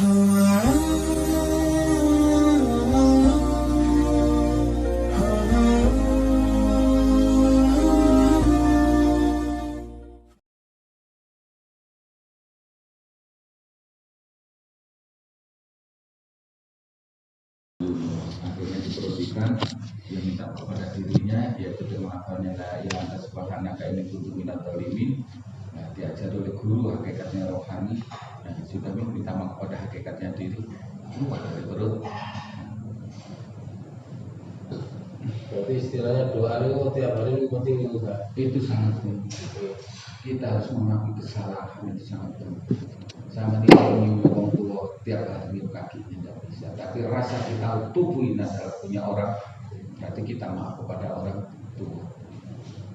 Akhirnya diperhatikan, dia minta kepada dirinya, yaitu dengan akalnya yang atas subhanaka ini kuntu minat talimin. Nah, diajar oleh guru hakikatnya rohani, dan sudah minta maaf kepada hakikatnya diri, keluar dari perut. Berarti istilahnya doa itu tiap hari itu penting juga. Itu sangat penting. Kita harus mengakui kesalahan, itu sangat penting. Sama tidak menyuruh orang tua tiap hari kaki tidak bisa. Tapi rasa kita tubuh ini adalah punya orang, berarti kita maaf kepada orang tua.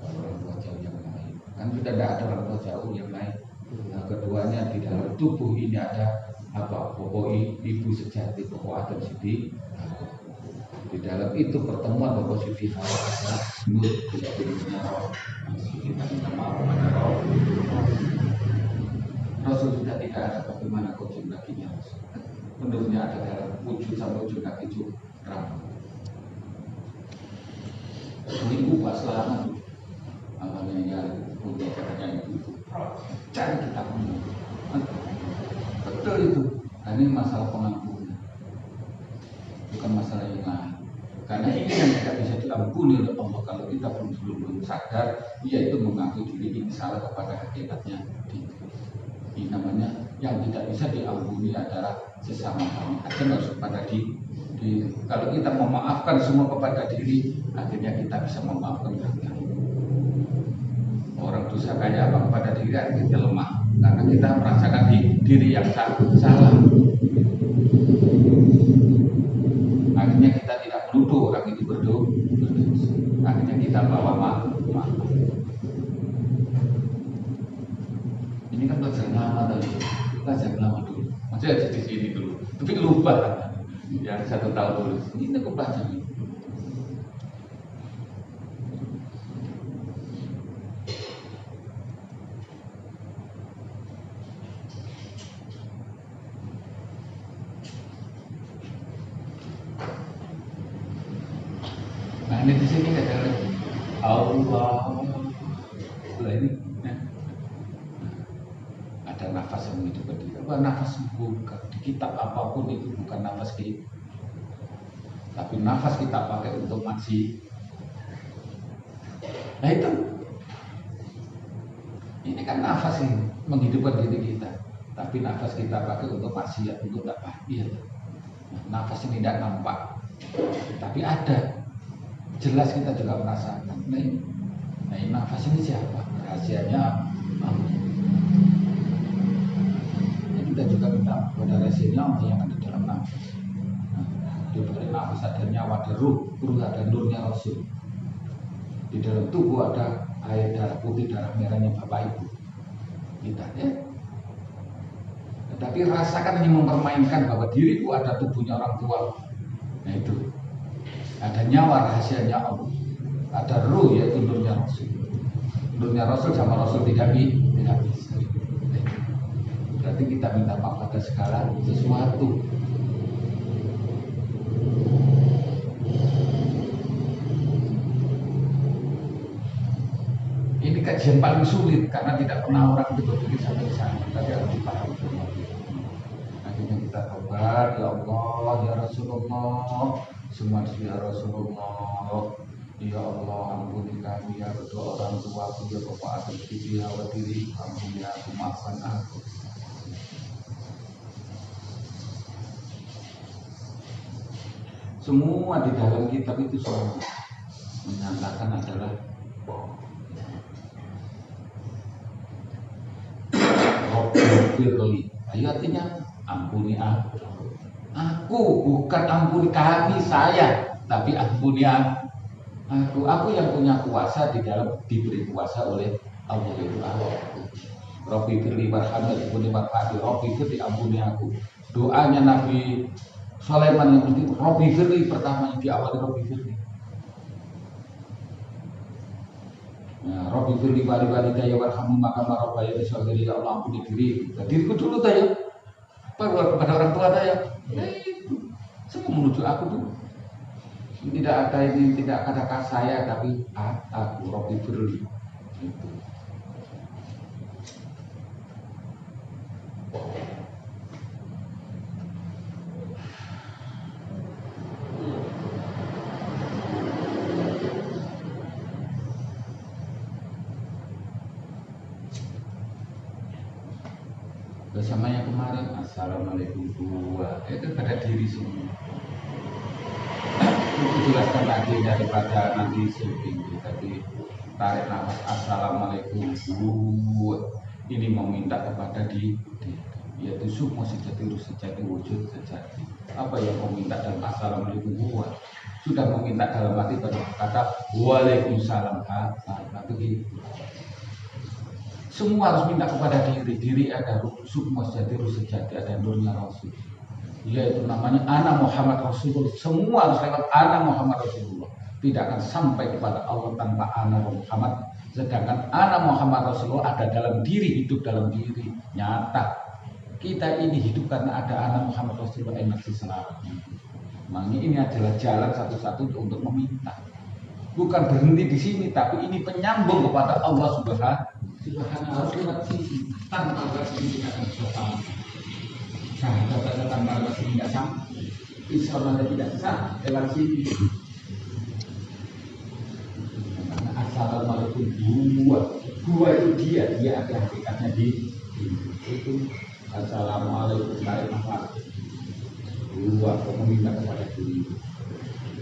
Orang tua jauh yang lain. Kan sudah tidak ada orang tua jauh yang lain. Nah, keduanya di dalam tubuh ini ada apa? Pokok ibu sejati, pokok Adam Siti. Di dalam itu pertemuan Bapak Siti Hawa ada nur tidak dirinya roh. Kita minta maaf kepada roh. Rasul sudah tidak ada, bagaimana ujung kakinya Rasul? Menurutnya ada dalam wujud sampai ujung kaki rambut. Seminggu pas lama namanya ya punya katanya itu cari kita punya. Betul itu. Nah, ini masalah pengampunan, bukan masalah yang lain. Karena ini yang tidak bisa diampuni oleh Allah kalau kita belum sadar, yaitu mengakui diri ini salah kepada hakikatnya diri. Ini namanya yang tidak bisa diampuni adalah sesama kami. Akan harus kepada diri. Kalau kita memaafkan semua kepada diri, akhirnya kita bisa memaafkan orang lain. Orang dosa kayak apa kepada diri, akhirnya lemah. Karena kita merasakan diri yang salah. Akhirnya kita tidak menuduh orang itu berdosa. Akhirnya kita bawa maaf. Ini kan pelajaran lama tadi, pelajaran lama dulu. Maksudnya di sini dulu, tapi lupa kan? Yang 1 tahun dulu. Ini kok pelajaran. Nah ini di sini ada lagi. Allah. Lah ini. Ada nafas yang menghidupkan diri. Nafas bukan di kitab apapun itu bukan nafas kita, tapi nafas kita pakai untuk maksi. Nah itu, ini kan nafas ini menghidupkan diri kita, tapi nafas kita pakai untuk maksiat, untuk tak bahagia. Nah, nafas ini tidak nampak, tapi ada. Jelas kita juga merasakan. Nah ini nafas ini siapa? Rahasianya Allah. Kita juga minta kepada rahasianya Allah yang ada dalam nafas. Di dalam nafas ada nyawa, ada ruh ada nurnya Rasul. Di dalam tubuh ada air darah putih, darah merahnya Bapak Ibu kita ya. Tetapi rasakan ini mempermainkan bahwa diriku ada tubuhnya orang tua. Nah itu ada nyawa rahasianya Allah, ada ruh yaitu nurnya Rasul. Nurnya Rasul sama Rasul tidak bisa. Berarti kita minta maaf pada segala sesuatu. Ini kajian paling sulit karena tidak pernah orang itu berpikir sampai sana. Tapi harus dipahami. Akhirnya kita tobat, ya Allah, ya Rasulullah, semua ya Rasulullah. Ya Allah, ampuni kami, ya kedua orang tua, ya Bapak Adam Siti Hawa diri, ampuni aku, maafkan aku. Semua di dalam kitab itu semua menyatakan adalah Robbirli. Ayo artinya ampuni aku. Aku bukan ampuni kami, saya, tapi ampuni aku. Aku yang punya kuasa di dalam diberi kuasa oleh Allah itu Allah. Robbirli warhamni ampuni warhamni. Robbirli ampuni aku. Doanya Nabi Sulaiman yang penting Robbi Firli pertama yang diawali Robbi Firli. Nah, Robbi Firli wali daya warhamu maka marobaya disogeri ya Allah ampuni diri. Diriku dulu daya. Kepada orang orang tua saya, ya itu semua menuju aku tuh. Tidak ada ini, tidak kata saya, tapi aku Robi Firli. Itu. Bersamanya kemarin, assalamualaikum dua, itu pada diri semua. Itu jelaskan lagi daripada nanti syuting, tapi tarik nafas, assalamualaikum dua. Ini meminta kepada diri, yaitu sukmo sejati, sejati wujud sejati. Apa yang meminta dalam assalamualaikum dua? Sudah meminta dalam arti kata waalaikumsalam, begitu. Semua harus minta kepada diri. Diri ada sukmo sejati, sejati, ada nurnya Rasul. Yaitu namanya Ana Muhammad Rasulullah. Semua harus lewat Ana Muhammad Rasulullah. Tidak akan sampai kepada Allah tanpa Ana Muhammad. Sedangkan Ana Muhammad Rasulullah ada dalam diri, hidup dalam diri, nyata. Kita ini hidup karena ada Ana Muhammad Rasulullah energi selalu. Makanya ini adalah jalan satu-satu untuk meminta. Bukan berhenti di sini, tapi ini penyambung kepada Allah Subhanahu. Harus lewat sini. Tanpa lewat sini kita akan bisa sama. Sahabat tanpa lewat sini tidak sama. Islam tidak sah lewat sini. Karena assalamualaikum dua itu dia ada hakikatnya di itu. Assalamualaikum warahmatullahi wabarakatuh. Meminta kepada diri.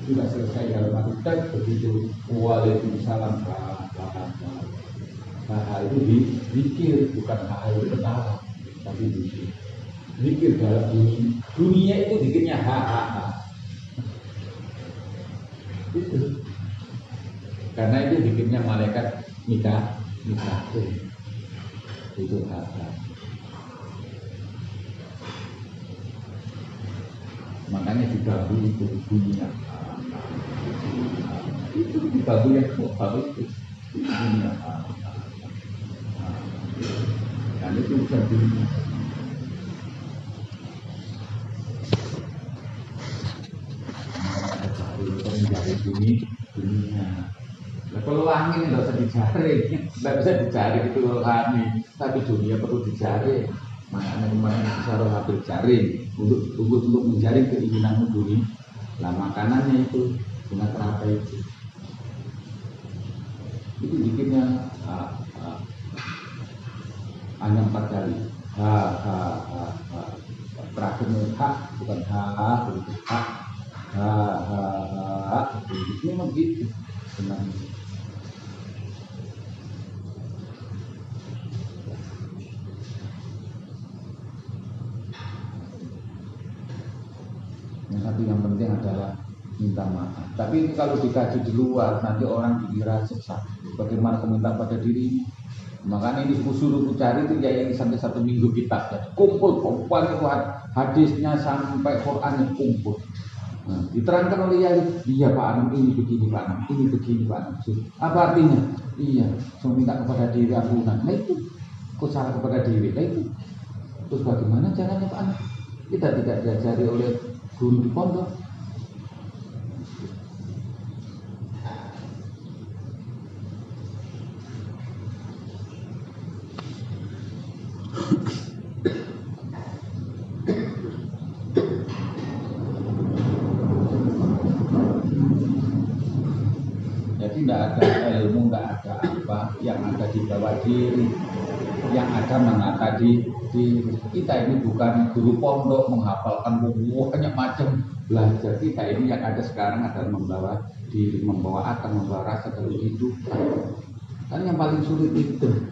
Sudah selesai dalam arti begitu. Waalaikumsalam warahmatullahi. Hal itu dipikir, bukan hal itu ketawa, tapi dipikir. Zikir dalam dunia itu zikirnya itu. Karena itu zikirnya malaikat Mikail. Itu makanya dibagi itu dunia. Itu dibagi yang itu dunia. Dan itu bukan dunia. Mencari dunia. Kalau angin nggak usah dicari, nggak bisa dicari itu angin. Tapi dunia perlu dicari. Makanya kemarin Sarah hampir cari untuk mencari keinginanmu dunia. Lah makanannya itu dengan terapa itu. Itu bikinnya hanya 4 kali. Terakhirnya bukan begitu. Ini memang gitu sebenarnya. Tapi yang penting adalah minta maaf. Tapi ini kalau dikaji di luar nanti orang dikira sesat. Bagaimana meminta pada diri? Makanya ini suruh cari itu ya yang sampai 1 minggu kitabnya kumpul itu hadisnya sampai Qurannya kumpul. Nah, diterangkan oleh Yai, iya Pak Anam ini begini Pak Anam, ini begini Pak Anam. Apa artinya? Iya, saya minta kepada diri aku. Nah itu, kok salah kepada diri? Nah itu. Terus bagaimana caranya Pak Anam? Kita tidak diajari oleh guru di pondok. Tidak ada ilmu, tidak ada apa yang ada di bawah diri, yang ada menata di kita ini bukan guru pondok menghafalkan banyak macam belajar. Kita ini yang ada sekarang adalah membawa diri, membawa akal, membawa rasa dalam hidup. Kan yang paling sulit itu.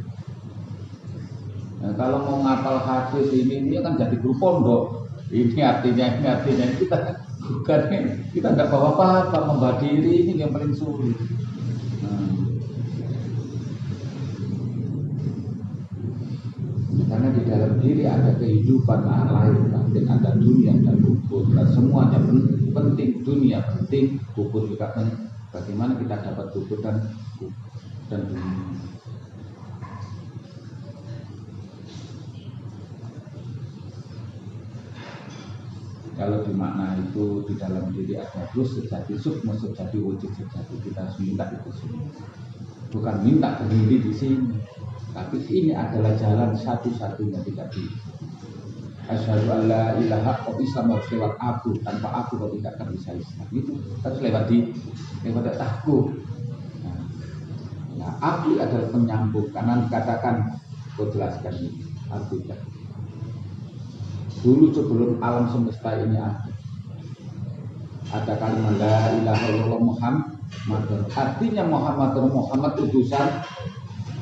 Nah, kalau mau ngapal hadis ini kan jadi guru pondok. Ini artinya kita bukan kita tidak bawa apa-apa, membawa diri ini yang paling sulit. Karena di dalam diri ada kehidupan lain, batin, ada dunia dan kubur. Nah, semuanya penting, dunia penting, kubur juga penting. Bagaimana kita dapat kubur dan dunia. Kalau di makna itu di dalam diri ada ruh sejati, sukma sejati, wujud sejati, kita harus minta itu semua. Bukan minta berdiri di sini, tapi ini adalah jalan satu-satunya, tidak bisa. Asyhadu an la ilaha illallah, Islam harus lewat aku, tanpa aku kau tidak akan bisa Islam. Itu harus lewat aku. Nah, aku adalah penyambung. Karena katakan, kau jelaskan ini, artinya. Dulu sebelum alam semesta ini ada kalimat la ilaha illallah Muhammad. Artinya Muhammad utusan.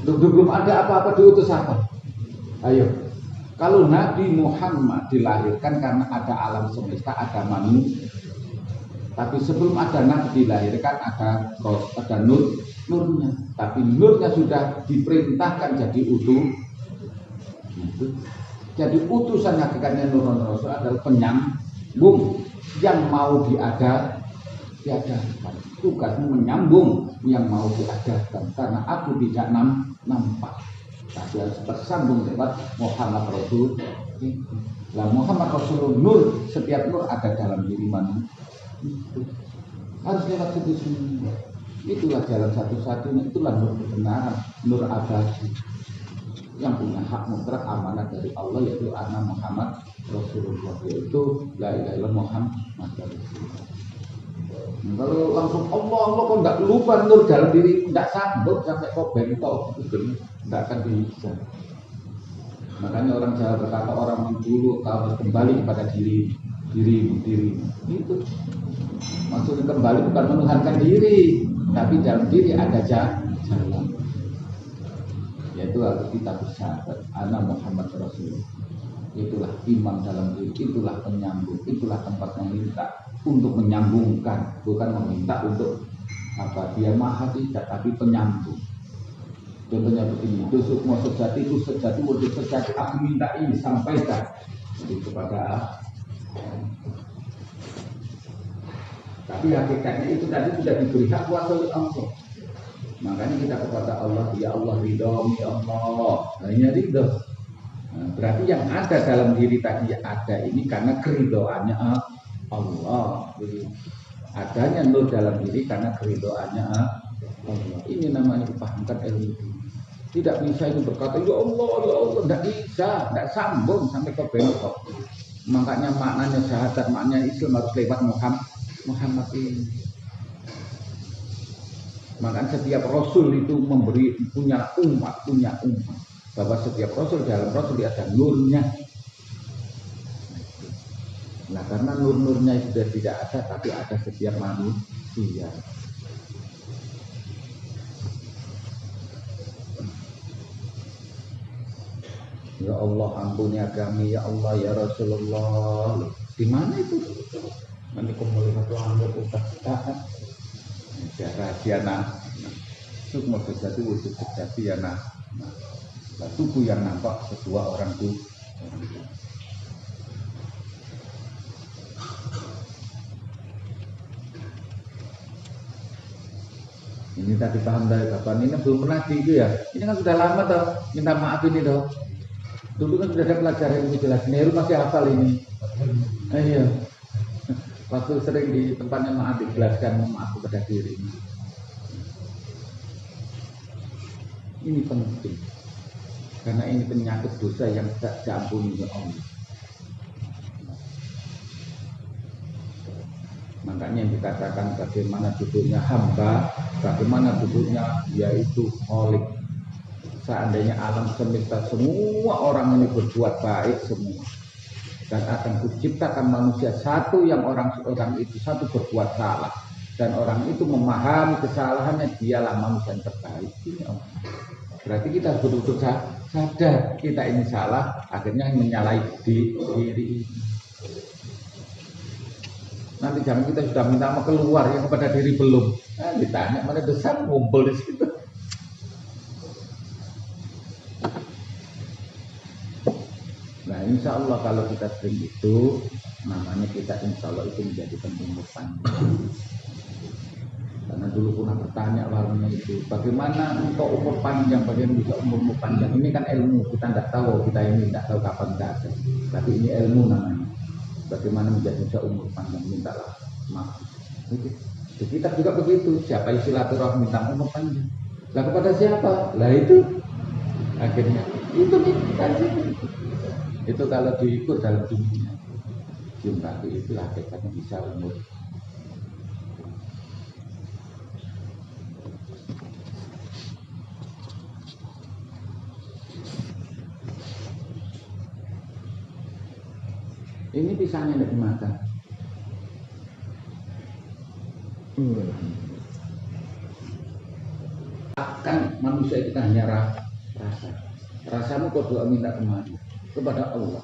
Belum ada apa-apa diutus apa? Ayo. Kalau Nabi Muhammad dilahirkan karena ada alam semesta, ada manusia. Tapi sebelum ada Nabi dilahirkan ada nurnya. Tapi nurnya sudah diperintahkan jadi utuh. Jadi utusan hakikatnya Nurul Rasul adalah penyambung yang mau diadakan. Tugasmu menyambung yang mau diadakan. Karena aku tidak nampak, tapi harus tersambung lewat Muhammad Rasul. Lah Muhammad Rasul nur, setiap nur ada dalam diri manusia. Harus lewat itu semua. Itulah jalan satu-satunya, itulah nur kebenaran, nur abadi. Yang punya hak mutlak amanah dari Allah, yaitu anna Muhammad Rasulullah, yaitu la ilaha illallah Muhammad Rasulullah. Kalau langsung Allah kok enggak lupa nur dalam diri, enggak sanggup sampai kau bentok, itu enggak akan bisa. Makanya orang Jawa berkata, orang dulu harus kembali kepada diri. Itu maksudnya kembali bukan menuhankan diri, tapi dalam diri ada jalan. Yaitu harus kita bersyahadat ana Muhammad Rasulullah. Itulah imam dalam diri, itulah penyambung, itulah tempat meminta untuk menyambungkan, bukan meminta untuk apa dia maha tidak, tapi penyambung. Contohnya begini, itu mau sejati, itu sejati, wujud sejati, aku minta ini sampaikan kepada. Tapi hakikatnya itu tadi sudah diberi hak kuasa oleh Allah. Makanya kita kepada Allah, ya Allah ridho, ya Allah, hanya ridho. Nah, berarti yang ada dalam diri tadi ada ini karena keridhoannya Allah. Jadi, adanya nur dalam diri karena keridhoannya Allah. Ini namanya dipahamkan ilmu. Tidak bisa itu berkata ya Allah, tidak bisa, tidak sambung sampai ke bentuk. Makanya maknanya syahadat, maknanya Islam harus lewat Muhammad ini. Maka setiap Rasul itu punya umat. Bahwa setiap Rasul dalam Rasul ada nurnya. Nah karena nur-nurnya sudah tidak ada, tapi ada setiap manusia. Ya Allah ampuni kami, ya Allah ya Rasulullah. Di mana itu? Nanti kau melihat Allah taat. Rahasia sukma sejati, wujud sejati ya tubuh yang nampak kedua orang itu. Ini tadi paham dari kapan ini belum pernah itu ya. Ini kan sudah lama toh, minta maaf ini toh. Dulu kan sudah ada pelajaran ini jelas. Heru masih hafal ini. Iya. Waktu sering di tempatnya maaf dijelaskan maaf kepada diri. Ini penting. Karena ini penyakit dosa yang tak diampuni oleh Allah. Makanya yang dikatakan bagaimana duduknya hamba, bagaimana duduknya yaitu kholik. Seandainya alam semesta semua orang ini berbuat baik semua, dan akan kuciptakan manusia satu yang orang itu satu berbuat salah, dan orang itu memahami kesalahannya, dialah manusia yang terbaik. Ini Allah. Berarti kita betul-betul sadar kita ini salah, akhirnya menyalahi diri. Nanti jangan kita sudah minta mau keluar yang kepada diri belum. Nah, ditanya mana besar ngumpul di situ. Nah insya Allah kalau kita sering itu, namanya kita insya Allah itu menjadi umur panjang. Karena dulu pernah bertanya warnanya itu, bagaimana untuk umur panjang, bagaimana bisa umur panjang? Ini kan ilmu, kita tidak tahu, kita ini tidak tahu kapan kita ada. Tapi ini ilmu namanya. bagaimana menjadi umur panjang, mintalah maaf. Di kitab juga begitu, siapa yang silaturahmi minta umur panjang. Lah kepada siapa? Lah itu akhirnya itu dikasih. Itu kalau diikut dalam dunia cium kaki itu hakikatnya bisa umur. Ini pisangnya tidak dimakan. Akan manusia itu kan hanya rasa. Rasamu kau doa minta kemana? Kepada Allah.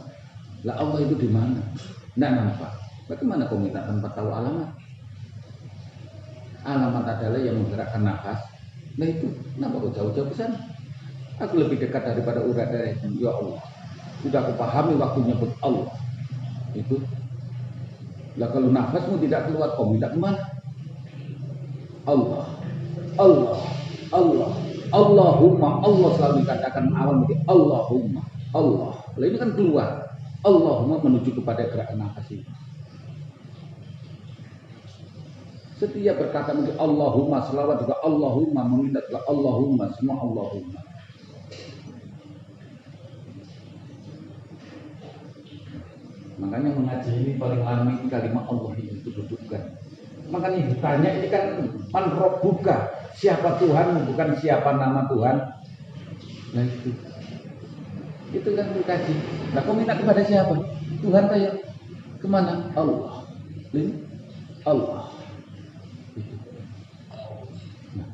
Lah Allah itu di mana? Tidak nampak. Bagaimana kau minta tanpa tahu alamat? Alamat adalah yang menggerakkan nafas. Nah itu, kenapa kau jauh-jauh ke sana? Aku lebih dekat daripada urat dari ya Allah. Sudah aku pahami waktu nyebut Allah. Itu. Lah kalau nafasmu tidak keluar, kau minta kemana? Allah, Allah, Allah, Allahumma, Allah selalu dikatakan awal menjadi Allahumma, Allah. Lah ini kan keluar, Allahumma menuju kepada gerakan nafas ini. Setiap berkata menjadi Allahumma, selawat juga Allahumma, meminta juga Allahumma, semua Allahumma. Makanya mengaji ini paling lama kalimat Allah ini dudukkan. Makanya ditanya ini kan man rabbuka, siapa Tuhan bukan siapa nama Tuhan. Nah itu kan dikaji. Nah kau minta kepada siapa? Tuhan kayak kemana? Allah. Ini Allah. Nah,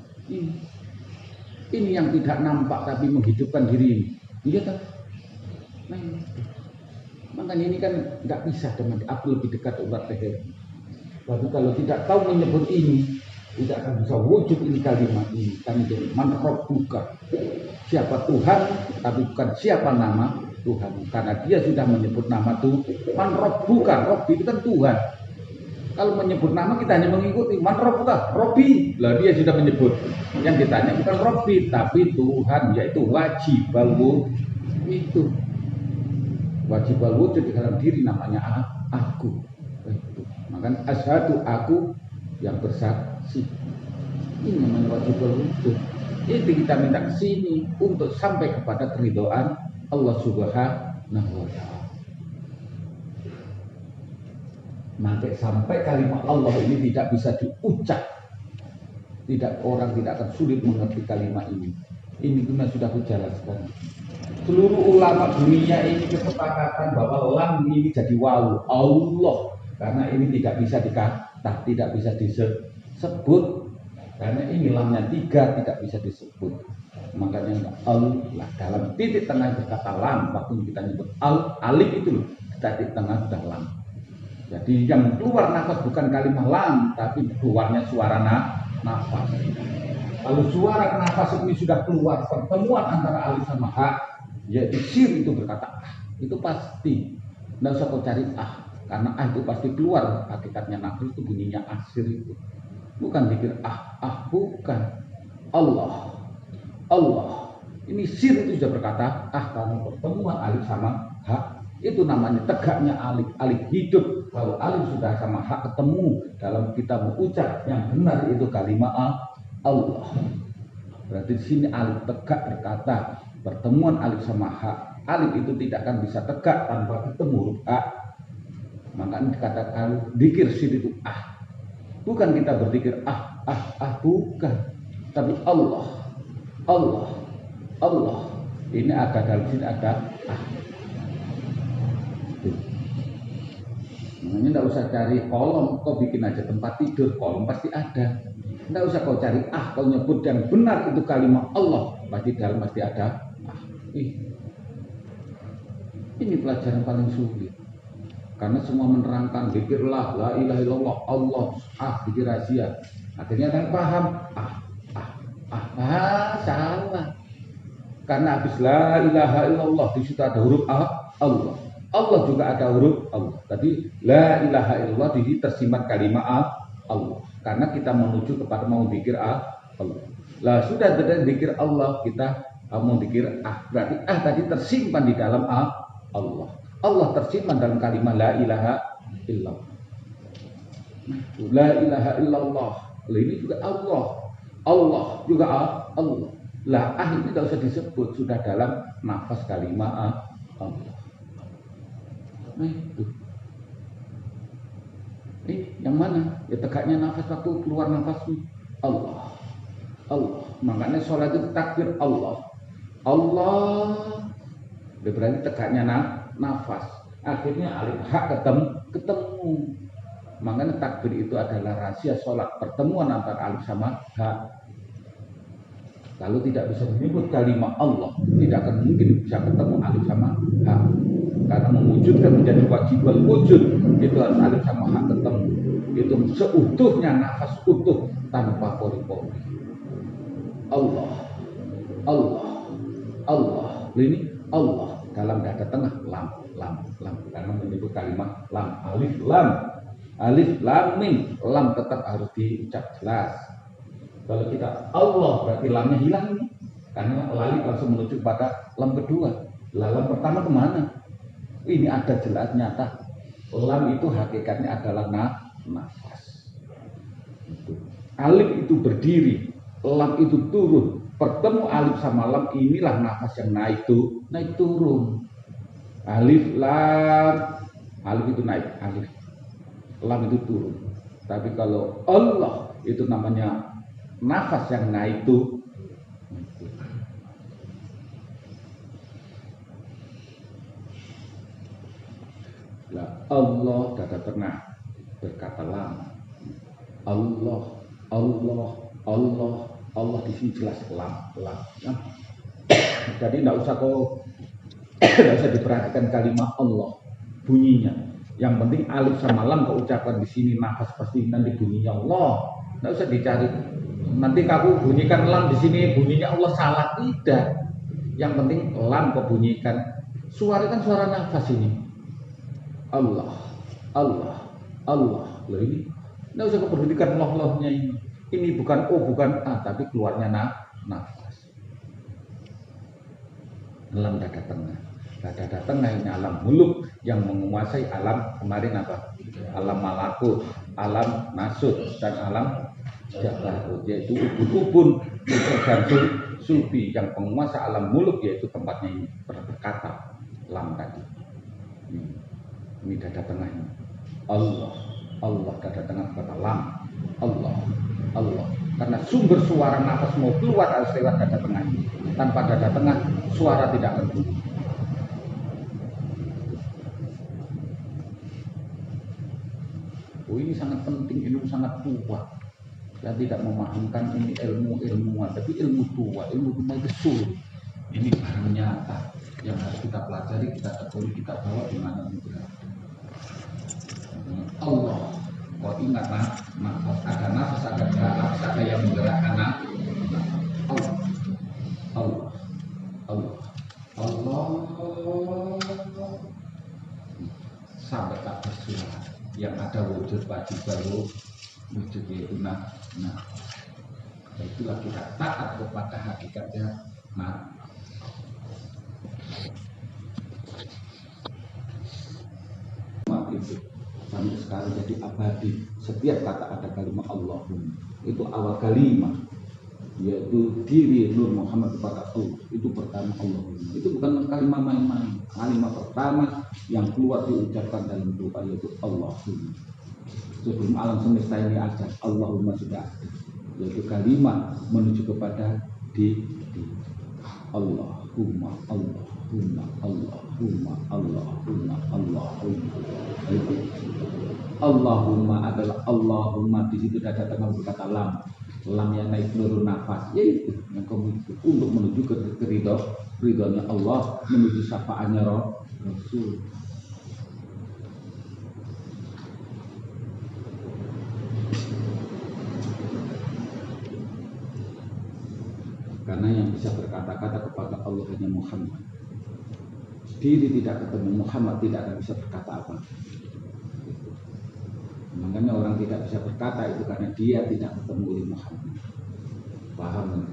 ini yang tidak nampak tapi menghidupkan diri ini. Iya kan? Nah, makanya ini kan nggak bisa dengan aku lebih dekat urat leher. Tapi kalau tidak tahu menyebut ini, tidak akan bisa wujud ini kalimat ini. Kami jadi man rabbuka, siapa Tuhan, tapi bukan siapa nama Tuhan. Karena dia sudah menyebut nama Tuhan. Man rabbuka, Rabbi itu kan Tuhan. Kalau menyebut nama kita hanya mengikuti man rabbuka, Rabbi. Lah dia sudah menyebut. Yang ditanya bukan Rabbi, tapi Tuhan, yaitu wajib wujud. Itu wajib wujud di dalam diri namanya aku. Maka asyhadu aku yang bersaksi. Ini namanya wajib wujud. Itu kita minta ke sini untuk sampai kepada keridhaan Allah Subhanahu wa taala. Maka sampai kalimat Allah ini tidak bisa diucap. Orang tidak akan sulit mengerti kalimat ini. Ini kita sudah kujelaskan. Seluruh ulama dunia ini kesepakatan bahwa lam ini jadi wawu Allah. Karena ini tidak bisa dikata, tidak bisa disebut. Karena ini lamnya 3 tidak bisa disebut. Makanya Allah dalam titik tengah berkata lam. Waktu kita nyebut alif itu loh, titik tengah sudah lam. Jadi yang keluar nafas bukan kalimat lam, tapi keluarnya suara nafas. Kalau suara nafas ini sudah keluar, pertemuan antara alif sama ha, yaitu sir itu berkata itu pasti. Nggak usah kau cari karena itu pasti keluar. Hakikatnya nafas itu bunyinya asir itu. Bukan pikir bukan. Allah. Ini sir itu sudah berkata karena pertemuan alif sama ha. Itu namanya tegaknya alif hidup. Kalau alif sudah sama ha ketemu dalam kita mengucap yang benar itu kalimat Allah. Berarti di sini alif tegak berkata pertemuan alif sama ha. Alif itu tidak akan bisa tegak tanpa ketemu huruf ha. Maka dikatakan zikir sir itu bukan kita berzikir bukan, tapi Allah. Ini ada dalam sini ada Makanya tidak usah cari kolom, kau bikin aja tempat tidur, kolom pasti ada. Tidak usah kau cari kau nyebut yang benar itu kalimat Allah, pasti dalam pasti ada Ini pelajaran paling sulit. Karena semua menerangkan zikirlah la ilaha illallah Allah zikir rahasia. Akhirnya kan paham salah. Karena habis la ilaha illallah di situ ada huruf Allah. Allah juga ada huruf Allah. Tadi la ilaha illallah di sini tersimpan kalimat Allah. Karena kita menuju kepada mau zikir Allah. Lah sudah ada zikir Allah, kita mau zikir berarti tadi tersimpan di dalam Allah. Allah tersimpan dalam kalimat la ilaha illallah. La ilaha illallah. Ini juga Allah. Allah juga Allah. Lah ini tidak usah disebut, sudah dalam nafas kalimat Allah. Nah itu. Yang mana? Ya tegaknya nafas waktu keluar nafas Allah. Allah. Makanya sholat itu takbir Allah. Allah. Berarti tegaknya nafas. Akhirnya alif hak ketemu. Makanya takbir itu adalah rahasia sholat, pertemuan antara alif sama hak. Kalau tidak bisa menyebut kalimat Allah, tidak akan mungkin bisa ketemu alif sama hak. Karena mewujudkan menjadi kewajiban wujud, itu harus alif sama hak ketemu. Itu seutuhnya nafas utuh tanpa pori-pori. Allah, Allah, Allah. Ini Allah dalam dada tengah lam. Karena menyebut kalimat lam, alif lam mim, lam tetap harus diucap jelas. Kalau kita Allah berarti lamnya hilang ini, karena alif langsung menuju pada lam kedua. Lam pertama kemana? Ini ada jelas nyata. Lam itu hakikatnya adalah nafas. Alif itu berdiri, lam itu turun. Bertemu alif sama lam, inilah nafas yang naik turun. Alif lam, alif itu naik, alif lam itu turun. Tapi kalau Allah itu namanya nafas yang naik itu. Lah Allah dada tengah berkata lam. Allah di sini jelas lam. Jadi tidak usah diperhatikan kalimat Allah bunyinya. Yang penting alif sama lam keucapan di sini nafas pasti nanti bunyinya Allah. Tidak usah dicari. Nanti kamu bunyikan lam di sini bunyinya Allah, salah, tidak. Yang penting lam kau bunyikan. Suara kan suara nafas ini. Allah. Loh ini tidak usah keperhatikan Allah-nya ini. Ini bukan bukan A, tapi keluarnya nafas. Alam dada tengah. Dada tengah ini alam muluk yang menguasai alam kemarin apa? Alam malakut, alam nasut, dan alam jabarut, yaitu ubun-ubun dan sufi. Yang penguasa alam muluk yaitu tempatnya ini berkata lam tadi. Ini dada tengah ini. Allah dada tengah kata lam. Allah. Karena sumber suara nafas mau keluar harus lewat dada tengah ini. Tanpa dada tengah suara tidak akan keluar. Ini sangat penting, ilmu sangat tua. Saya tidak memahamkan ini ilmuwan, tapi ilmu tua itu sulit. Ini barang nyata yang harus kita pelajari, kita tekuni, kita bawa di mana pun. Allah, kau ingat nafas, ada nafas, ada yang menggerakkan Allah. Sampai tak bersuara. Yang ada wujud wajib baru wujud yaitu itulah kita taat kepada hakikatnya itu sampai sekarang jadi abadi. Setiap kata ada kalimat Allahumma itu awal kalimat, yaitu diri Nur Muhammad kepada Allah. Itu pertama Allahumma. Itu bukan kalimat main-main. Kalimat pertama yang keluar diucapkan dalam doa yaitu Allahumma. Sebelum alam semesta ini ada, Allahumma sudah ada. Yaitu kalimat menuju kepada di Allahumma. Itu Allahumma adalah Allahumma, di situ ada tengah berkata lam yang naik seluruh nafas, yaitu yang untuk menuju ke ridhonya Allah, menuju syafaatnya Rasul. Karena yang bisa berkata-kata kepada Allah hanya Muhammad. Diri tidak ketemu Muhammad, tidak akan bisa berkata apa. Makanya orang tidak bisa berkata itu karena dia tidak ketemu oleh Muhammad. Paham kan?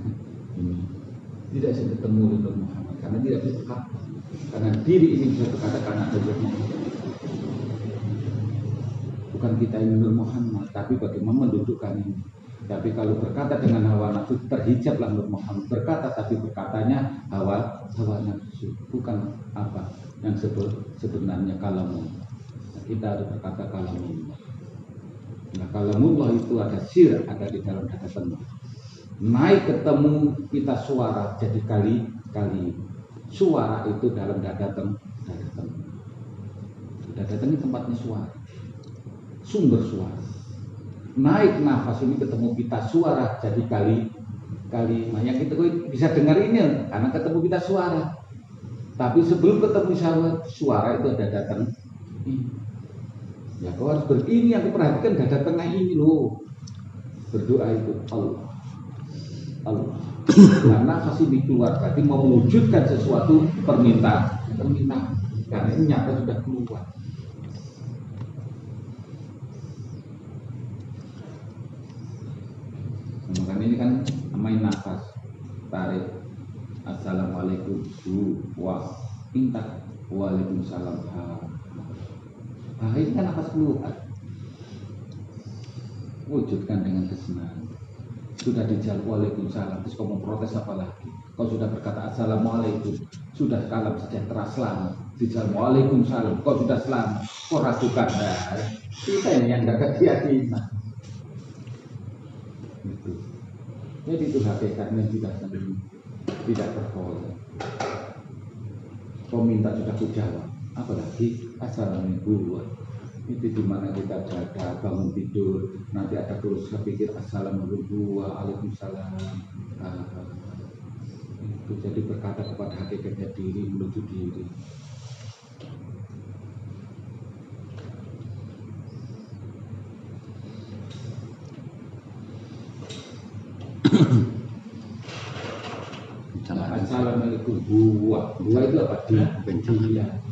Ini tidak bisa ketemu oleh Muhammad karena tidak bisa berkata. Karena diri ini bisa berkata karena ada Muhammad. bukan kita ini Nur Muhammad, tapi bagaimana mendudukkan ini. Tapi kalau berkata dengan hawa nafsu, terhijablah Nur Muhammad. Berkata tapi berkatanya hawa nafsu, bukan apa yang sebenarnya kalamun. Kita harus berkata kalamun. Nah, kalamullah itu ada sir, ada di dalam dada penuh. Naik ketemu kita suara jadi kali suara itu dalam dada penuh. Dada penuh tempatnya suara, sumber suara. Naik nafas ini ketemu kita suara jadi kali yang kita bisa dengar ini karena ketemu kita suara. Tapi sebelum ketemu suara itu ada dada tengah. Ya kau harus ini yang diperhatikan dada tengah ini loh. Berdoa itu Allah. Karena nafas ini keluar berarti mau mewujudkan sesuatu permintaan. Karena ini nyata sudah keluar. Makanya ini kan main nafas, tarik, assalamualaikum, wa, intak, waalaikumsalam, ini kan nafas keluar. Wujudkan dengan kesenangan. Sudah dijawab waalaikumsalam, terus kau mau protes apa lagi? Kau sudah berkata assalamualaikum, sudah kalam sejahtera selamat. Dijawab waalaikumsalam, kau sudah selamat. Kau ragukan, kita ini yang gak keyakinan. Jadi itu hakikatnya tidak tertolong. Kau minta sudah kujawab, apalagi assalamualaikum. Itu dimana kita jaga bangun tidur, nanti ada terus pikir assalamualaikum, waalaikumsalam. Itu jadi berkata kepada hakikatnya diri menuju diri. Assalamualaikum buah itu apa dia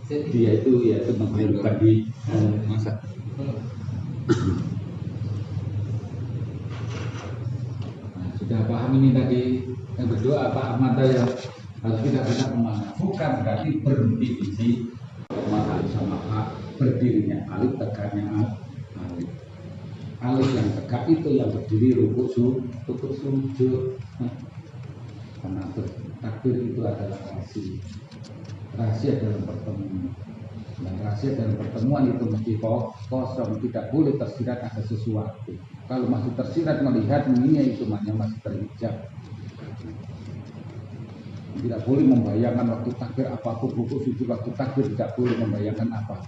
itu ya itu menghidupkan di masa. Nah, sudah paham ini tadi yang berdoa Pak Ahmad yang harus kita bisa kemana, bukan berarti berhenti di sini sama berdirinya alif tegaknya alif yang tegak itu yang berdiri rukuk sujud. Karena takbir itu adalah rahasia dalam pertemuan. Dan rahasia dalam pertemuan itu mesti kosong, tidak boleh tersirat ada sesuatu. Kalau masih tersirat melihat ini itu masih terhijab. Tidak boleh membayangkan waktu takbir apapun, rukuk sujud waktu takbir tidak boleh membayangkan apa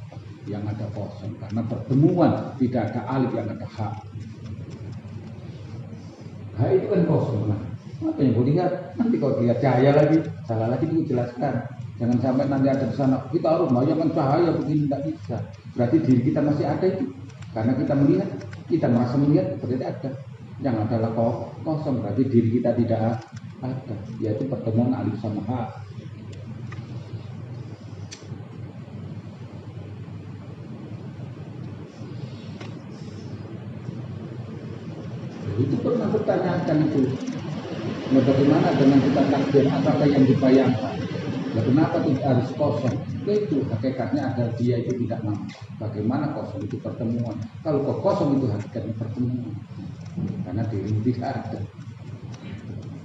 yang ada kosong. Karena pertemuan tidak ada alif, yang ada hak. Hak itu kan kosong. Apa yang boleh lihat? Nanti kalau lihat cahaya lagi, salah lagi dijelaskan. Jangan sampai nanti ada di sana kita harus bayangkan cahaya begini, tidak bisa. Berarti diri kita masih ada itu. Karena kita melihat, kita merasa melihat berarti ada. Yang adalah kosong berarti diri kita tidak ada. Yaitu pertemuan alif sama hak. Itu pernah bertanyakan itu. Nah, bagaimana dengan kita takbir, apakah yang dibayangkan? Nah, kenapa tidak harus kosong? Itu hakikatnya ada dia itu tidak mampu. Bagaimana kosong itu pertemuan? Kalau kosong itu hakikatnya pertemuan. Karena diri tidak ada.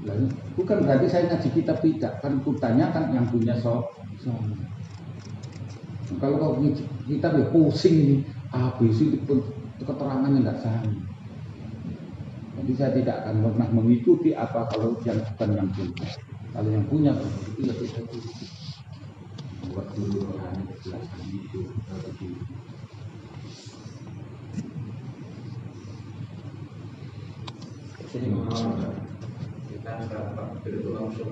Lalu, bukan berarti saya ngaji kitab tidak. Kan kutanyakan yang punya kalau kau kitab ya pusing ini, ABC itu keterangannya tidak sama. Jadi saya tidak akan pernah mengikuti apa kalau yang bukan yang punya. Kalau yang punya itu ya kita buat dulu orang jelaskan itu begini. Jadi kita itu langsung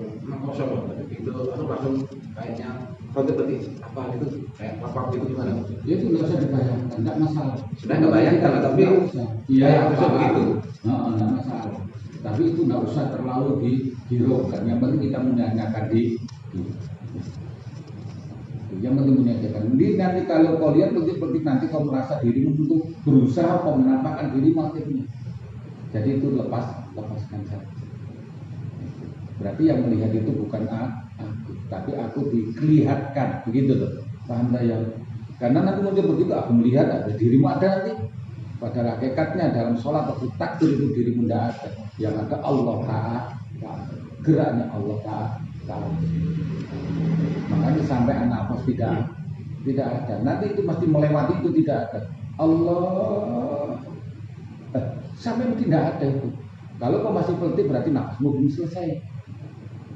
itu langsung kayaknya berarti apa itu kayak apa itu gimana? Ya itu nggak usah dibayangkan, tidak masalah. Sudah nggak bayangkan, tapi iya bisa begitu. Tidak masalah. Tapi itu nggak usah terlalu dihiraukan. Yang penting kita menanyakan yang penting menanyakan. Nanti kalau kau lihat seperti nanti kau merasa dirimu untuk berusaha kau menampakkan diri maksudnya. Jadi itu lepaskan saja. Berarti yang melihat itu bukan aku, tapi aku dikelihatkan, begitu loh. Paham yang karena nanti muncul begitu, aku melihat ada dirimu ada nanti, Pada hakikatnya dalam sholat atau takbir itu dirimu tidak ada. Yang ada Allah Ta'ala, geraknya Allah Ta'ala. Makanya sampai nafas tidak ada. Nanti itu pasti melewati itu tidak ada. Allah sampai tidak ada itu. Kalau kau masih berhenti berarti nafasmu belum selesai.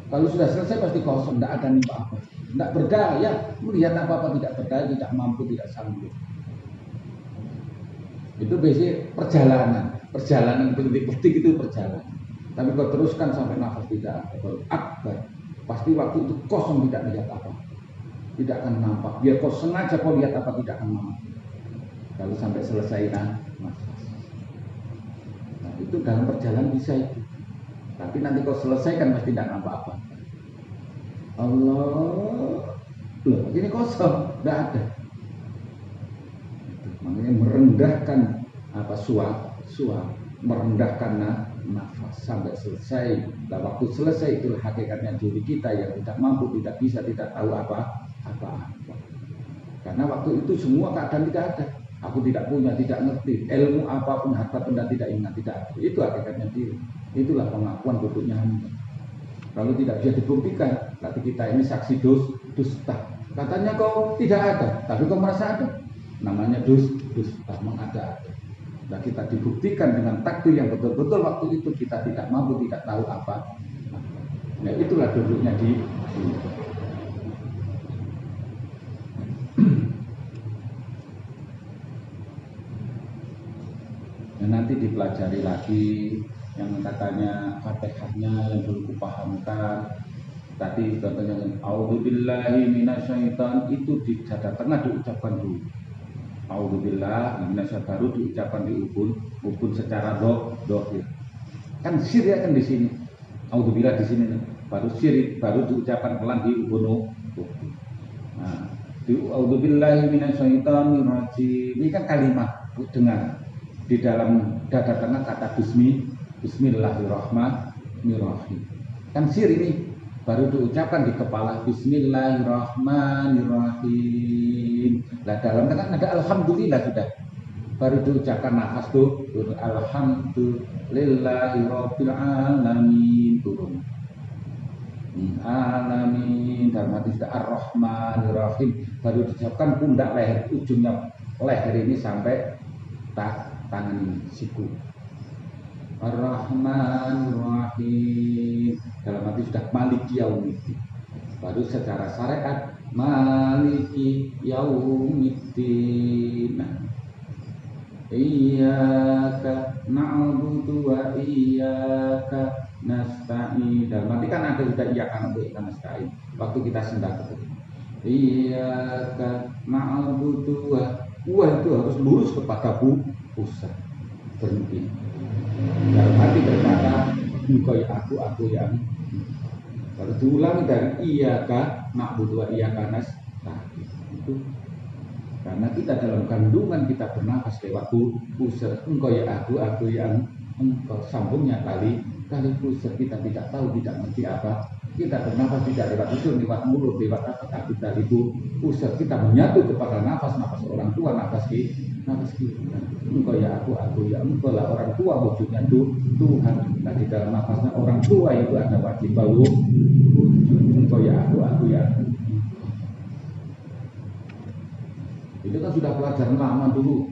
Kalau sudah selesai pasti kosong, tidak ada nimba apa. Tidak berdaya, melihat apa-apa tidak berdaya, tidak mampu, tidak sanggup. Itu biasanya perjalanan penting itu perjalanan. Tapi kalau teruskan sampai nafas tidak ada, akbar, pasti waktu itu kosong tidak lihat apa, tidak akan nampak. Biar kau sengaja kau lihat apa tidak akan nampak. Kalau sampai selesai nafas. Nah itu dalam perjalanan bisa itu. Tapi nanti kau selesaikan pasti tidak nampak apa. Allah, loh ini kosong, tidak ada. Makanya merendahkan suap merendahkan nafas sampai selesai. Nah, waktu selesai itu hakikatnya diri kita yang tidak mampu, tidak bisa, tidak tahu apa-apa. Karena waktu itu semua keadaan tidak ada. Aku tidak punya, tidak ngerti ilmu apapun, harta benda tidak ingat, tidak ada. Itu hakikatnya diri. Itulah pengakuan duduknya hamba. Kalau tidak bisa dibuktikan, berarti kita ini saksi dusta. Katanya kau tidak ada, tapi kau merasa ada. Namanya dusta, mengada-ada. Nah kita dibuktikan dengan takdir yang betul-betul waktu itu kita tidak mampu, tidak tahu apa. Nah itulah duduknya di sini. Nah, nanti dipelajari lagi yang katanya Fatihahnya yang belum kupahamkan. Tadi contohnya A'udzubillahi minasyaitan itu di dada tengah diucapkan dulu. A'udzubillah minasyaitan baru diucapkan di ubun secara dohir. Kan sir ya kan di sini. A'udzubillah di sini baru sir baru diucapkan pelan di ubun. Nah, di A'udzubillahi minasyaitanir rajim. Ini kan kalimat dengar di dalam dada tengah kata Bismillahirrahmanirrahim. Kan sir ini baru diucapkan di kepala Bismillahirrahmanirrahim. Nah dalam tengah ada Alhamdulillah sudah. Baru diucapkan nafas tuh Alhamdulillahirabbil alamin turun. Alamin dalam hati sudah Ar-Rahmanirrahim. Baru diucapkan pundak leher, ujungnya leher ini sampai tangan ini, siku. Ar-Rahmanir-Rahim dalam arti sudah Maliki Yaumiddin. Baru secara syariat Maliki Yaumiddin. Nah, Iyyaka na'budu wa iyyaka nasta'in. Dalam arti kan ada sudah iyyaka na'budu wa nasta'in. Waktu kita sendak itu Iyyaka na'budu wa itu harus lurus kepada pusat. Berhenti. Dalam hati berkata, engkau ya aku yang. Baru diulangi dari iyyaka na'budu wa iyyaka nasta'in. Itu karena kita dalam kandungan kita bernafas lewat pusat. Engkau ya aku yang. Engkau sambungnya kali pusat. Kita tidak tahu, tidak mengerti apa. Kita bernafas tidak lewat hidung, lewat mulut, lewat apa, tapi dari pusat kita menyatu kepada nafas orang tua, nafas kita. Engkau ya aku ya engkau lah orang tua wujudnya Tuhan. Nah di dalam nafasnya orang tua itu ada wajib balu. Engkau ya aku ya. Itu kan sudah pelajaran lama dulu,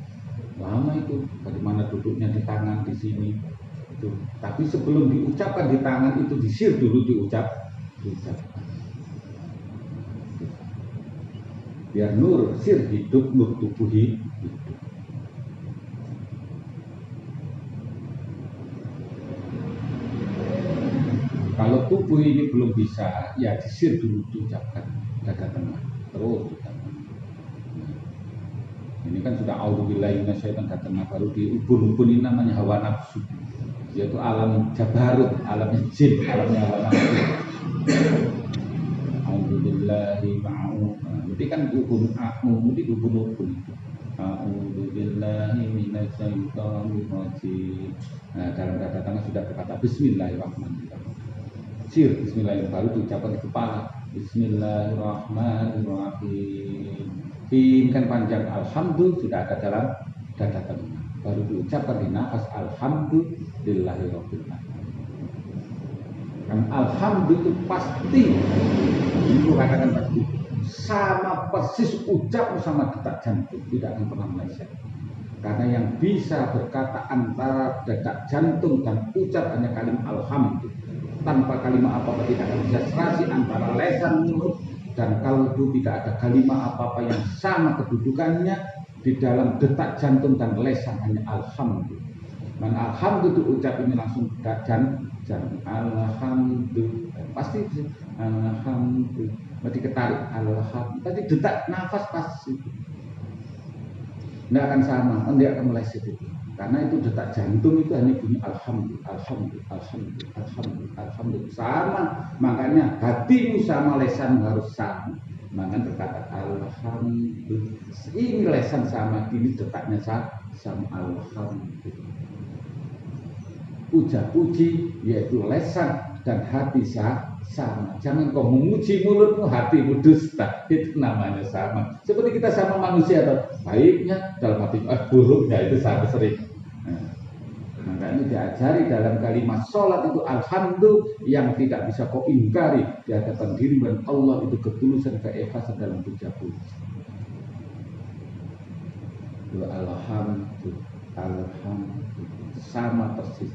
lama itu. Bagaimana duduknya di tangan di sini. Itu. Tapi sebelum diucapkan di tangan itu disir dulu diucapkan. Biar nur sir hidup, nur tubuh hidup. Kalau tubuh ini belum bisa, ya disir dulu diucapkan dada tengah, terus diucapkan. Ini kan sudah A'udzubillahi minasyaitonir rajim tengah, baru di ubun-ubun ini namanya hawa nafsu, yaitu alam jabarut, alamnya jin, alamnya hawa nafsu. A'udzubillahi ma'u. Jadi kan ubun di ubun-ubun. A'udzubillahi minasyaitonir rajim. Nah, dalam dada tengah sudah berkata Bismillahirrahmanirrahim. Sir Bismillahirrahmanirrahim baru diucapkan di kepala. Bismillahirrahmanirrahim. Kan panjang. Alhamdulillah sudah ada dalam dada tengah, baru diucapkan di nafas alhamdulillahirabbil alamin. Kan alhamdulillah itu pasti, itu katakan pasti sama persis ucap sama detak jantung, tidak akan pernah meleset. Karena yang bisa berkata antara detak jantung dan ucap hanya kalimat alhamdulillah. Tanpa kalimat apa-apa tidak akan bisa serasi antara lesan mulut, dan kalau itu tidak ada kalimat apa-apa yang sama kedudukannya di dalam detak jantung dan lesan hanya alhamdulillah. Dan alhamdulillah ucap ini langsung detak jantung alhamdulillah, pasti alhamdulillah, berarti ketarik alhamdulillah, tadi detak nafas pasti tidak akan sama, tidak akan meleset itu. Karena itu detak jantung itu hanya bunyi alhamdulillah, alhamdulillah, alhamdulillah, alhamdulillah, alhamdulillah. Sama, makanya hatimu sama lesan harus sama. Makanya berkata alhamdulillah. Ini lesan sama, ini detaknya sama alhamdulillah. Puja-puji yaitu lesan dan hati sama. Jangan kau memuji mulutmu, hatimu dusta. Itu namanya sama. Seperti kita sama manusia, atau baiknya dalam hati, buruknya itu sama sering. Nah, makanya diajari dalam kalimat sholat itu alhamdulillah yang tidak bisa kau ingkari di hadapan diri dan Allah, itu ketulusan, keikhlasan dalam puja-puji. Alhamdulillah sama persis.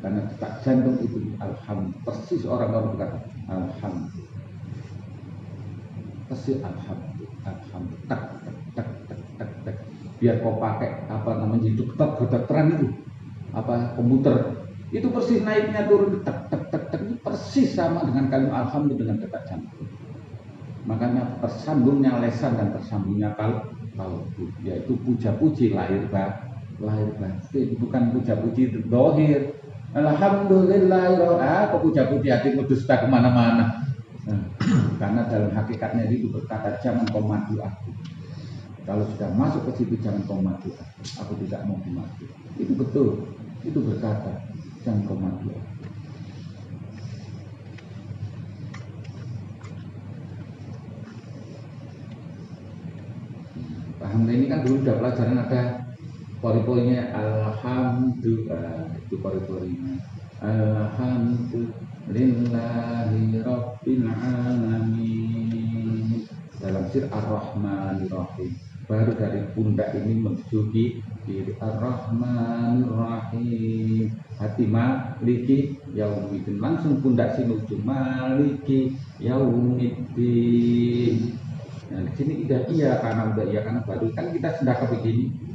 Karena detak jantung itu alhamdulillah, persis orang-orang berkata alhamdulillah, persis alhamdulillah, alhamdulillah, tak tak tak tak tak tak. Biar kau pakai apa namanya itu kedokteran itu, apa komputer itu persis naiknya turun tak tak tak tak, itu persis sama dengan kalimat alhamdulillah dengan detak jantung. Makanya tersambungnya lesan dan tersambungnya kalbu, yaitu puja-puji lahir batin, bukan puja-puji dohir. Alhamdulillah, kok puja-puji hatimu dusta kemana-mana. Karena dalam hakikatnya itu berkata jangan kau madu aku. Kalau sudah masuk ke situ jangan kau madu aku tidak mau dimadu. Itu betul, itu berkata jangan kau madu aku. Paham? Ini kan dulu udah pelajaran ada pori-porinya alhamdulillah, itu pori-porinya alhamdulillahi rabbil alamin dalam sir ar-rahmanir rahim. Baru dari pundak ini menuju diri ar-rahmanir rahim, hati maliki yaumiddin, langsung pundak sini ujung maliki yaumiddin. Nah di sini tidak iya karena baru kan kita sudah begini.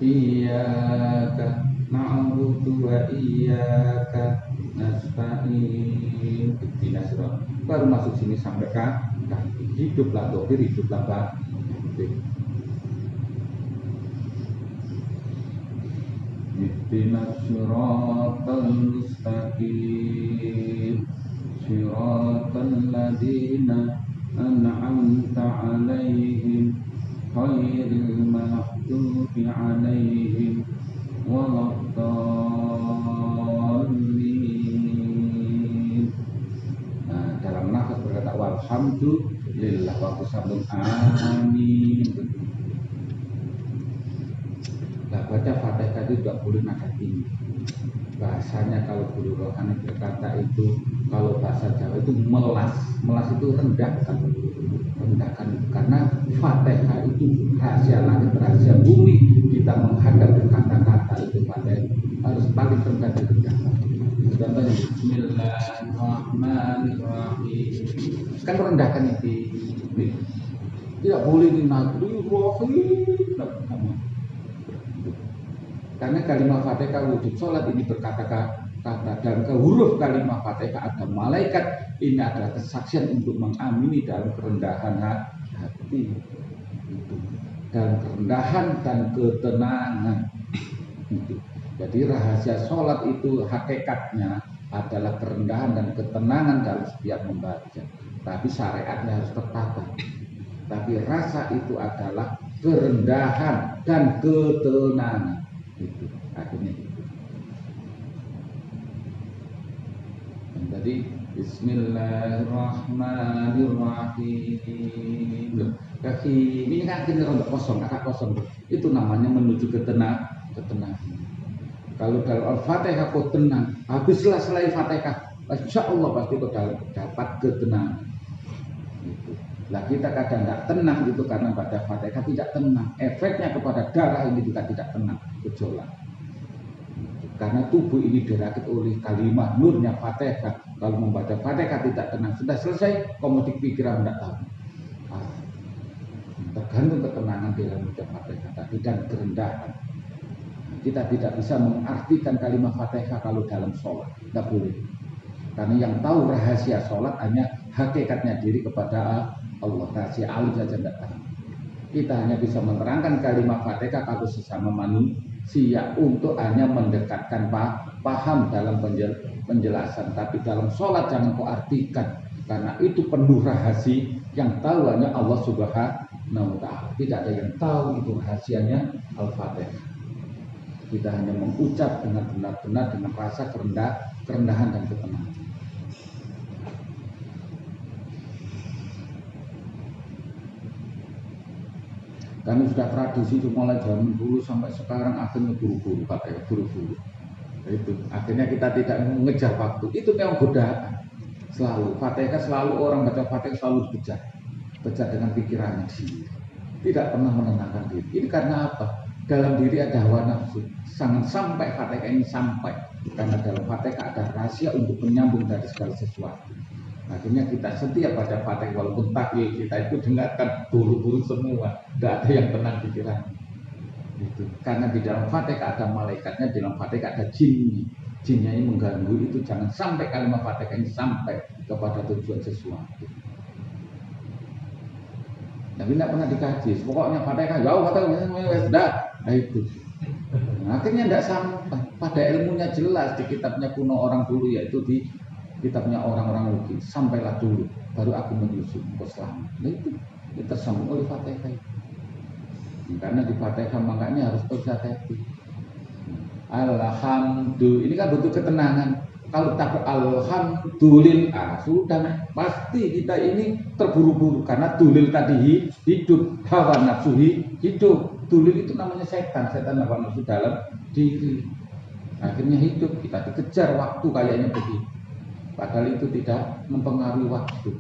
Iyyaka na'budu wa iyyaka nasta'in ihdinas siratal, baru masuk sini sampai kaki. Hiduplah dohir, hiduplah batin. Ihdinas siratal mustaqim siratal ladzina an'amta 'alaihim ghairil maghdubi 'alaihim waladdallin. Nah, dalam nafas berkata walhamdulillah, waktu sambung amin. Nah, baca Fatihah itu tidak boleh nada tinggi. Bahasanya kalau guru rohani berkata itu, kalau bahasa Jawa itu melas itu rendahkan, karena Fatihah itu rahasia langit, rahasia bumi. Kita menghadap kata-kata itu Fatihah harus paling rendah direndahkan. Contohnya Bismillahirrahmanirrahim, kan merendahkan itu, tidak boleh dinagri karena kalimat Fatihah wujud sholat ini berkata-kata, dan ke huruf kalimat Fatihah ada malaikat. Ini adalah kesaksian untuk mengamini dalam kerendahan hati, dalam kerendahan dan ketenangan. Jadi rahasia sholat itu hakikatnya adalah kerendahan dan ketenangan dalam setiap membaca. Tapi syariatnya harus tertata. Tapi rasa itu adalah kerendahan dan ketenangan. Itu akhirnya itu. Dan tadi Bismillahirrahmanirrahim. kaki ini kan kini rontok kosong, agak kosong. Itu namanya menuju ketenangan. Kalau dalam Al-Fatihah kau tenang, habislah selain Fatihah, insya Allah pasti kau dapat ketenangan. Gitu. Lah kita kadang tidak tenang itu karena baca Fatihah tidak tenang. Efeknya kepada darah ini juga tidak tenang, gejolak. Karena tubuh ini dirakit oleh kalimat nurnya Fatihah. Kalau membaca Fatihah tidak tenang, sudah selesai, komodik pikiran tidak tahu. Tergantung ketenangan dalam membaca Fatihah tadi dan kerendahan. Kita tidak bisa mengartikan kalimat Fatihah kalau dalam sholat, tidak boleh. Karena yang tahu rahasia sholat hanya hakikatnya diri kepada Allah. Rahasia Allah saja tidak tahu. Kita hanya bisa menerangkan kalimat Fatihah kalau sesama manusia untuk hanya mendekatkan paham dalam penjelasan. Tapi dalam sholat jangan kau artikan, karena itu penuh rahasia yang tahu hanya Allah Subhanahu wa Ta'ala. Tidak ada yang tahu itu rahasianya Al-Fatihah. Kita hanya mengucap dengan benar-benar dengan rasa kerendahan dan ketenangan. Karena sudah tradisi itu mulai zaman dulu sampai sekarang akhirnya buru-buru pakai buru-buru. Itu akhirnya kita tidak mengejar waktu. Itu memang godaan. Selalu Fatihah selalu orang baca Fatihah selalu dikejar dengan pikirannya sendiri. Tidak pernah menenangkan diri. Ini karena apa? Dalam diri ada hawa nafsu. Sangat sampai Fatihah ini sampai. Karena dalam Fatihah ada rahasia untuk menyambung dari segala sesuatu. Akhirnya kita setiap baca Fatihah walaupun takwil kita itu dengarkan buru-buru semua. Tidak ada yang tenang pikiran. Gitu. Karena di dalam Fatihah ada malaikatnya, di dalam Fatihah ada jinnya. Jinnya ini mengganggu itu, jangan sampai kalimat Fatihah ini sampai kepada tujuan sesuatu. Tapi tidak pernah dikaji. Pokoknya Fatihah, ya Fatihah sudah. Nah itu. Nah, akhirnya tidak sampai. Pada ilmunya jelas di kitabnya kuno orang dulu, yaitu di kitabnya orang-orang Luki. Sampailah dulu, baru aku menyusun kau selamat. Nah itu tersambung oleh Fatihah. Karena di Fatihah makanya harus terhati. Alhamdulillah, ini kan butuh ketenangan. Kalau tak alhamdulillah, sudah pasti kita ini terburu-buru karena dulil tadi hidup, hawa nafsu hidup. Dulil itu namanya setan hawa nafsu dalam diri. Akhirnya hidup, kita dikejar waktu kayaknya begitu. Padahal itu tidak mempengaruhi waktu.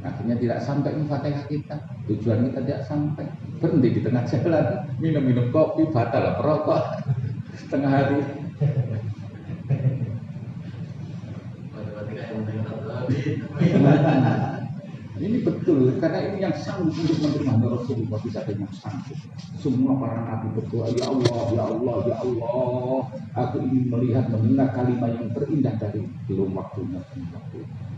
Akhirnya tidak sampai ke Fatihah kita, tujuan kita tidak sampai. Berhenti di tengah jalan, minum kopi, batal perokok setengah hari. Ini betul, karena ini yang sanggup untuk menerima Rasulullah, bisa yang sanggup. Semua para nabi berdoa, ya Allah, ya Allah, ya Allah, aku ingin melihat mendengar kalimat yang terindah dari belum waktunya.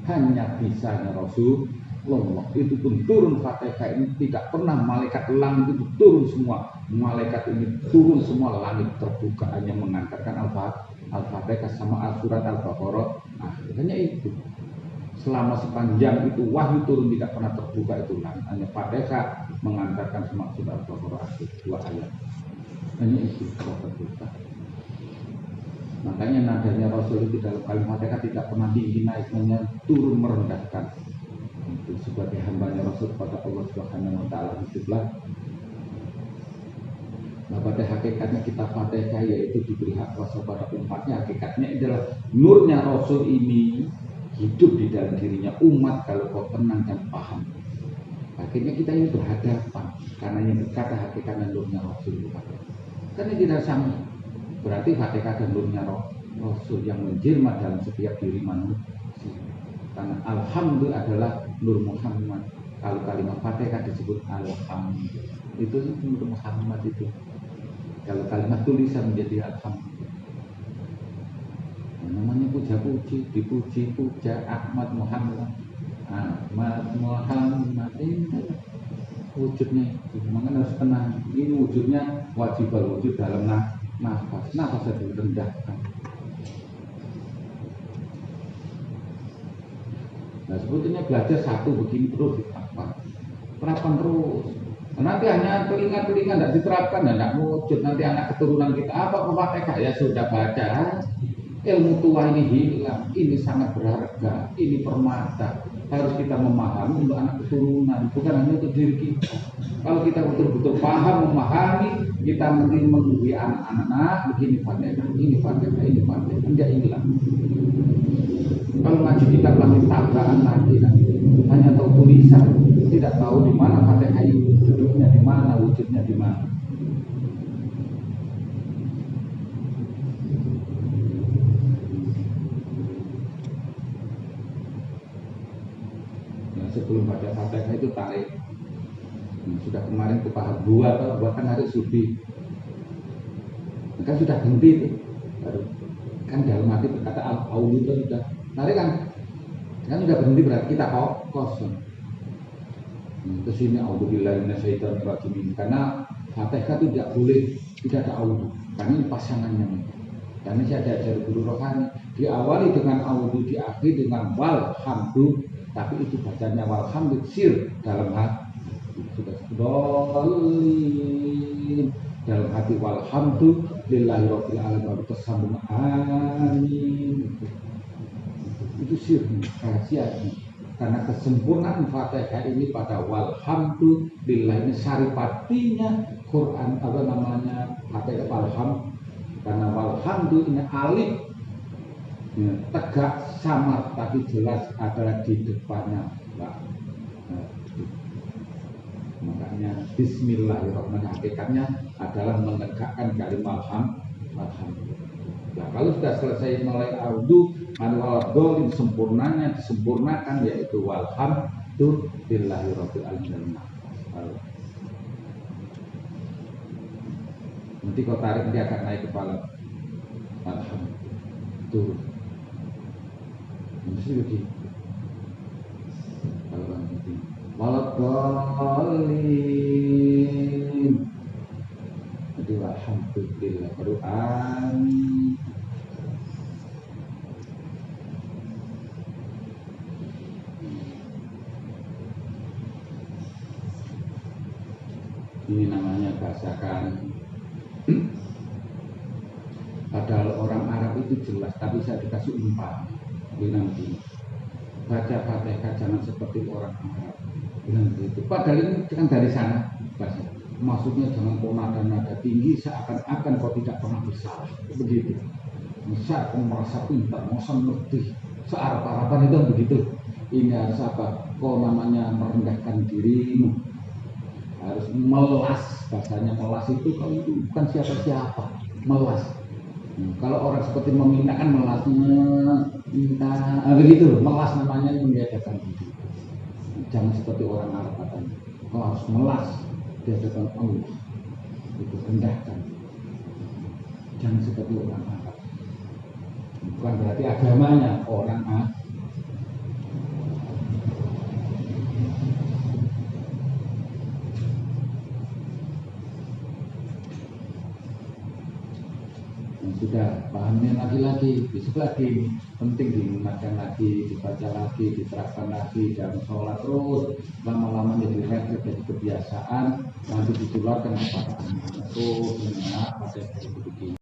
Hanya bisanya Rasulullah, itu pun turun Fatihah ini tidak pernah malaikat langit itu turun semua. Malaikat ini turun semua, langit terbuka hanya mengantarkan Al-Fatihah sama surat Al-Baqarah. Hanya itu. Selama sepanjang itu wahyu turun tidak pernah terbuka itu langit. Hanya Fatihah mengantarkan semua surat Al-Baqarah 2 ayat. Hanya itu terbuka. Makanya nadanya Rasul itu dalam kalimat Fatihah tidak pernah tinggi naik, hanya turun merendahkan. Itu sebagai hambanya Rasul kepada Allah Subhanahu wa Ta'ala. Itulah. Nah, pada hakikatnya kita Fatihah yaitu diberi hak kuasa pada umatnya. Hakikatnya adalah nurnya Rasul ini hidup di dalam dirinya umat kalau kau tenang dan paham. Akhirnya kita ini berhadapan karena yang berkata hakikatnya nurnya Rasul. Karena tidak sama. Berarti Fatihah dan nurnya Rasul yang menjelma dalam setiap diri manusia. Karena Alhamdulillah adalah nur Muhammad. Kalau kalimat Fatihah disebut Alhamdulillah, itu nur Muhammad itu. Kalau kalimat tulisan menjadi Alhamdulillah. Namanya puja-puji, dipuji-puja Ahmad Muhammad. Ahmad Muhammad ini wujudnya itu. Makanya harus tenang. Ini wujudnya wajib wujud dalam nafas itu direndahkan. Nah sebetulnya belajar satu begini terus terapkan terus. Nanti hanya telinga tidak diterapkan dan tidak wujud. Nanti anak keturunan kita apa Fatihah ya sudah baca. Ilmu tua ini hilang, ini sangat berharga, ini permata. harus kita memahami untuk anak keturunan, bukan hanya untuk diri kita. Kalau kita betul-betul paham, memahami, kita menggurui anak-anak, begini Fatihah, ini Fatihah, ini Fatihah, enggak hilang. Kalau ngaji kita lagi tabrakan lagi, hanya tahu tulisan, tidak tahu di mana Fatihah itu, duduknya di mana, wujudnya di mana. Sebelum baca Fatihah itu tarik. Sudah kemarin ke tahap 2 atau bahkan hari subuh. Kan sudah berhenti itu. Kan dalam hati berkata al-aulu itu sudah tarik kan. Kan sudah berhenti berarti kita kosong. Ke sini auzubillahi minasyaitonir rajim. Karena Fatihah itu tidak boleh tidak ada aulu. Karena ini pasangannya. Karena saya ada guru rohani diawali dengan aulu, diakhiri dengan walhamdu. Tapi itu bacanya walhamdulillah sir dalam hati sudah dolin dalam hati walhamdulillahirabbil alamin baru tersambung amin. Itu sir rahasianya karena kesempurnaan Fatihah ini pada walhamdulillah ini saripatinya Quran apa namanya Fatihah walham karena walhamdulillah ini alif ya, tegak samar tapi jelas adalah di depannya Pak. Makanya bismillahirrahmanirrahim hakikatnya adalah menegakkan kalimat alhamdulillah. Nah, kalau sudah selesai mulai audu manual sempurnanya disempurnakan yaitu walhamdulillahirabbil alamin. Nanti kau tarik dia akan naik kepala. Alhamdulillah. Turun. Mesti begitu. Kalau kan begini. Walaqalin. Jadi alhamdulillah baru amin. Ini namanya bahasakan. Padahal orang Arab itu jelas, tapi saya dikasih umpan. Bilang begini, baca Fatihah jangan seperti orang Arab. Bilang begitu. Padahal ini kan dari sana bahasa. Maksudnya jangan pola dan nada tinggi seakan-akan kau tidak pernah bersalah. Begitu. Misal kau merasa pintar, merasa lebih searab-araban itu begitu. Ini harus apa? Kau namanya merendahkan dirimu. Harus melas, bahasanya melas itu kalau itu bukan siapa-siapa. Melas. Kalau orang seperti meminta kan melas, minta, begitu, melas namanya meniadakan diri. Jangan seperti orang Arab katanya. Kau harus melas di hadapan Allah, itu rendahkan. Jangan seperti orang Arab. Bukan berarti agamanya orang Arab. Sudah pahamnya lagi-lagi, besok lagi penting diingatkan lagi, dibaca lagi, diterapkan lagi dalam sholat terus lama-lama jadi refleks jadi kebiasaan nanti ditularkan kepada anak-anak terus pada begini.